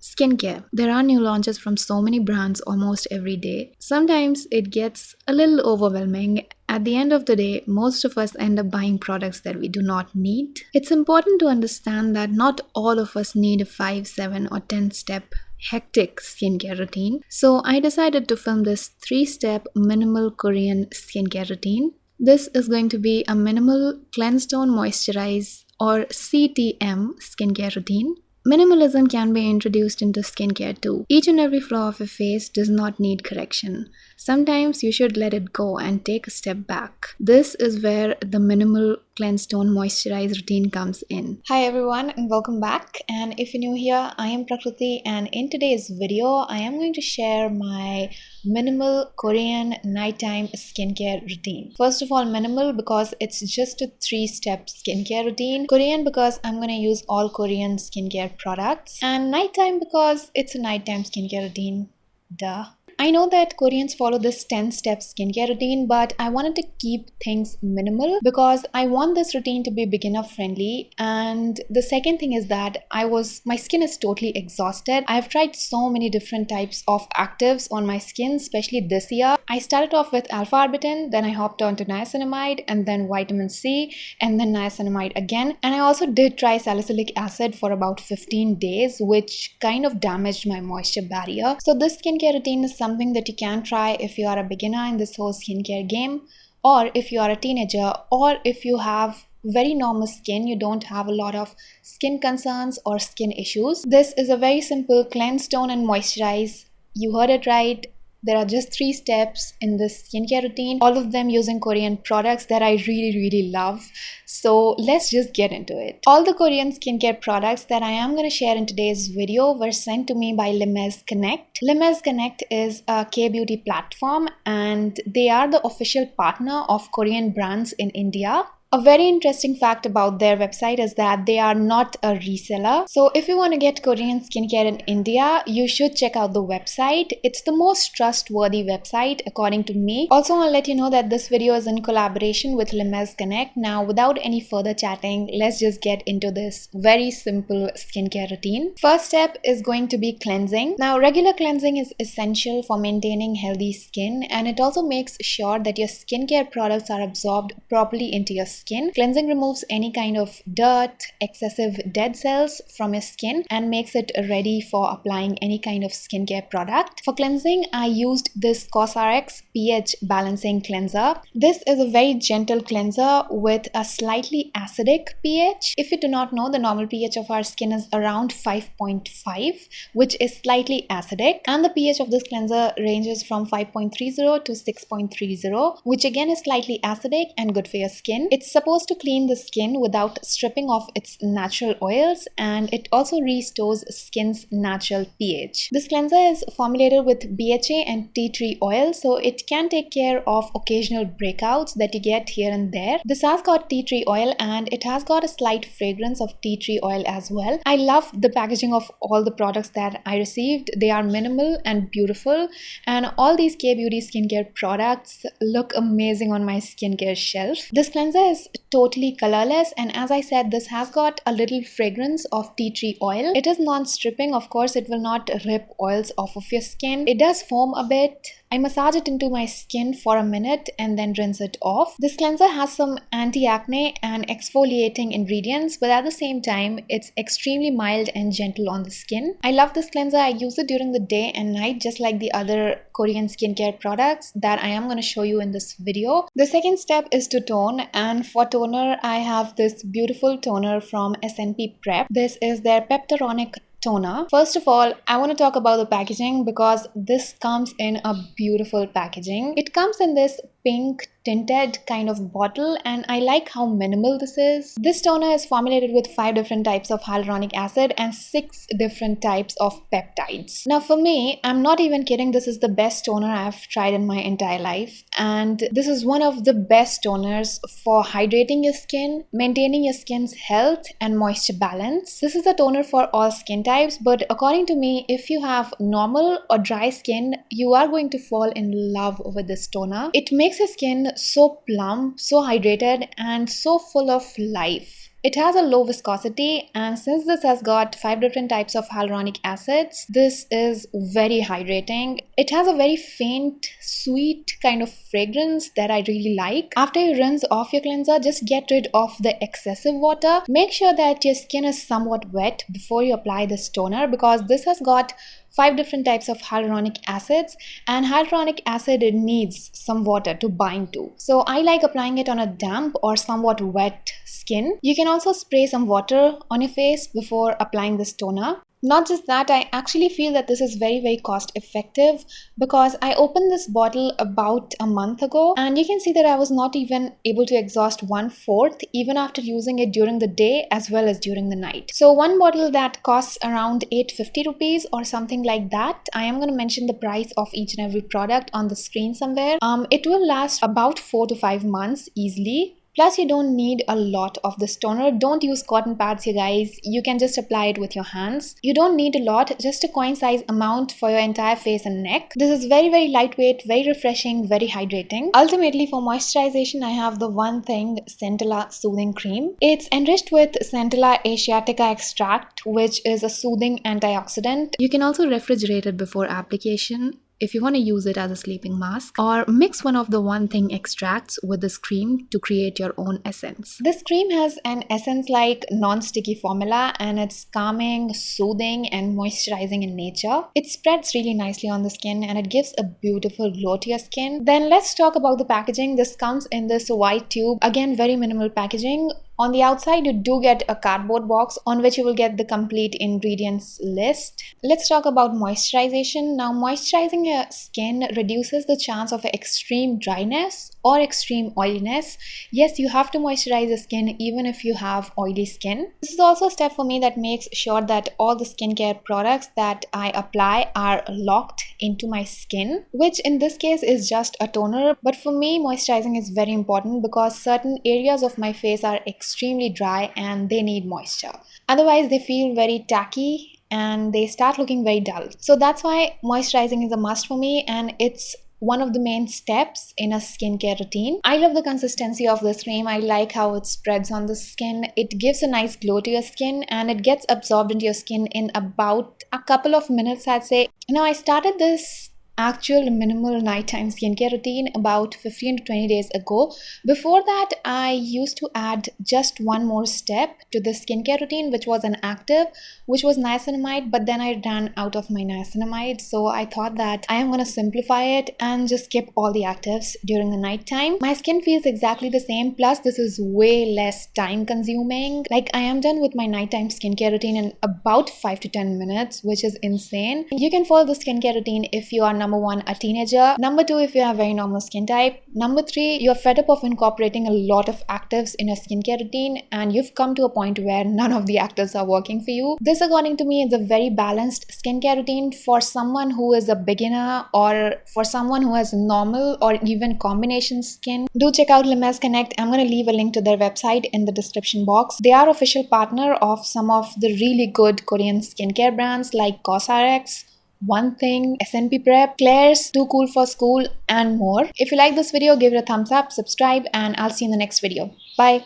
Skincare. There are new launches from so many brands almost every day. Sometimes it gets a little overwhelming. At the end of the day, most of us end up buying products that we do not need. It's important to understand that not all of us need a 5, 7, or 10 step hectic skincare routine. So I decided to film this 3-step minimal Korean skincare routine. This is going to be a minimal cleanse, tone, moisturize or CTM skincare routine. Minimalism can be introduced into skincare too. Each and every flaw of a face does not need correction. Sometimes you should let it go and take a step back. This is where the minimal cleanse, tone, moisturize routine comes in. Hi everyone and welcome back. And if you're new here, I am Prakriti, and in today's video, I am going to share my minimal Korean nighttime skincare routine. First of all, minimal because it's just a 3-step skincare routine. Korean because I'm going to use all Korean skincare products. And nighttime because it's a nighttime skincare routine. Duh. I know that Koreans follow this 10-step skincare routine, but I wanted to keep things minimal because I want this routine to be beginner friendly. And the second thing is that my skin is totally exhausted. I've tried so many different types of actives on my skin, especially this year. I started off with alpha-arbutin, then I hopped on to niacinamide, and then vitamin C, and then niacinamide again. And I also did try salicylic acid for about 15 days, which kind of damaged my moisture barrier. So this skincare routine is something that you can try if you are a beginner in this whole skincare game, or if you are a teenager, or if you have very normal skin, you don't have a lot of skin concerns or skin issues. This is a very simple cleanse, tone and moisturize. You heard it right. There are just 3 steps in this skincare routine, all of them using Korean products that I really love. So let's just get into it. All the Korean skincare products that I am going to share in today's video were sent to me by Limes Connect. Limes Connect is a K-beauty platform and they are the official partner of Korean brands in India. A very interesting fact about their website is that they are not a reseller. So if you want to get Korean skincare in India, you should check out the website. It's the most trustworthy website according to me. Also, I'll let you know that this video is in collaboration with Limes Connect. Now, without any further chatting, let's just get into this very simple skincare routine. First step is going to be cleansing. Now, regular cleansing is essential for maintaining healthy skin, and it also makes sure that your skincare products are absorbed properly into your skin. Cleansing removes any kind of dirt, excessive dead cells from your skin and makes it ready for applying any kind of skincare product. For cleansing, I used this COSRX pH balancing cleanser. This is a very gentle cleanser with a slightly acidic pH. If you do not know, the normal pH of our skin is around 5.5, which is slightly acidic, and the pH of this cleanser ranges from 5.30 to 6.30, which again is slightly acidic and good for your skin. It's supposed to clean the skin without stripping off its natural oils, and it also restores skin's natural pH. This cleanser is formulated with BHA and tea tree oil, so it can take care of occasional breakouts that you get here and there. This has got tea tree oil and it has got a slight fragrance of tea tree oil as well. I love the packaging of all the products that I received. They are minimal and beautiful, and all these K-beauty skincare products look amazing on my skincare shelf. This cleanser is totally colorless, and as I said, this has got a little fragrance of tea tree oil. It is non-stripping, of course it will not rip oils off of your skin. It does foam a bit. I massage it into my skin for a minute and then rinse it off. This cleanser has some anti-acne and exfoliating ingredients, but at the same time, it's extremely mild and gentle on the skin. I love this cleanser. I use it during the day and night, just like the other Korean skincare products that I am going to show you in this video. The second step is to tone, and for toner, I have this beautiful toner from S&P Prep. This is their Peptaronic toner. First of all, I want to talk about the packaging because this comes in a beautiful packaging. It comes in this pink tinted kind of bottle, and I like how minimal this is. This toner is formulated with 5 different types of hyaluronic acid and 6 different types of peptides. Now for me, I'm not even kidding, this is the best toner I've tried in my entire life, and this is one of the best toners for hydrating your skin, maintaining your skin's health and moisture balance. This is a toner for all skin types, but according to me, if you have normal or dry skin, you are going to fall in love with this toner. It makes your skin so plump, so hydrated, and so full of life. It has a low viscosity, and since this has got 5 different types of hyaluronic acids, this is very hydrating. It has a very faint, sweet kind of fragrance that I really like. After you rinse off your cleanser, just get rid of the excessive water. Make sure that your skin is somewhat wet before you apply this toner, because this has got 5 different types of hyaluronic acids, and hyaluronic acid, it needs some water to bind to. So I like applying it on a damp or somewhat wet skin. You can also spray some water on your face before applying this toner. Not just that, I actually feel that this is very cost effective, because I opened this bottle about a month ago, and you can see that I was not even able to exhaust 1/4 even after using it during the day as well as during the night. So one bottle that costs around 850 rupees or something like that. I am going to mention the price of each and every product on the screen somewhere. It will last about 4 to 5 months easily. Plus, you don't need a lot of this toner. Don't use cotton pads, you guys. You can just apply it with your hands. You don't need a lot, just a coin size amount for your entire face and neck. This is very lightweight, very refreshing, very hydrating. Ultimately, for moisturization, I have the one thing, Centella Soothing Cream. It's enriched with Centella asiatica extract, which is a soothing antioxidant. You can also refrigerate it before application if you want to use it as a sleeping mask, or mix one of the one thing extracts with this cream to create your own essence. This cream has an essence like non-sticky formula, and it's calming, soothing and moisturizing in nature. It spreads really nicely on the skin and it gives a beautiful glow to your skin. Then let's talk about the packaging. This comes in this white tube. Again, very minimal packaging. On the outside, you do get a cardboard box on which you will get the complete ingredients list. Let's talk about moisturization. Now, moisturizing your skin reduces the chance of extreme dryness or extreme oiliness. Yes, you have to moisturize your skin even if you have oily skin. This is also a step for me that makes sure that all the skincare products that I apply are locked into my skin, which in this case is just a toner. But for me, moisturizing is very important because certain areas of my face are extremely dry and they need moisture. Otherwise, they feel very tacky and they start looking very dull. So that's why moisturizing is a must for me, and it's one of the main steps in a skincare routine. I love the consistency of this cream. I like how it spreads on the skin. It gives a nice glow to your skin and it gets absorbed into your skin in about a couple of minutes, I'd say. Now, I started this actual minimal nighttime skincare routine about 15 to 20 days ago. Before that, I used to add just one more step to the skincare routine, which was an active, which was niacinamide, but then I ran out of my niacinamide, so I thought that I am going to simplify it and just skip all the actives during the nighttime. My skin feels exactly the same, plus this is way less time consuming. Like, I am done with my nighttime skincare routine in about 5 to 10 minutes, which is insane. You can follow the skincare routine if you are number 1, a teenager. Number 2, if you have very normal skin type. Number 3, you're fed up of incorporating a lot of actives in a skincare routine and you've come to a point where none of the actives are working for you. This, according to me, is a very balanced skincare routine for someone who is a beginner or for someone who has normal or even combination skin. Do check out Limes Connect. I'm going to leave a link to their website in the description box. They are official partner of some of the really good Korean skincare brands like COSRX, One Thing, S&P Prep, Claire's, Too Cool for School, and more. If you like this video, give it a thumbs up, subscribe, and I'll see you in the next video. Bye.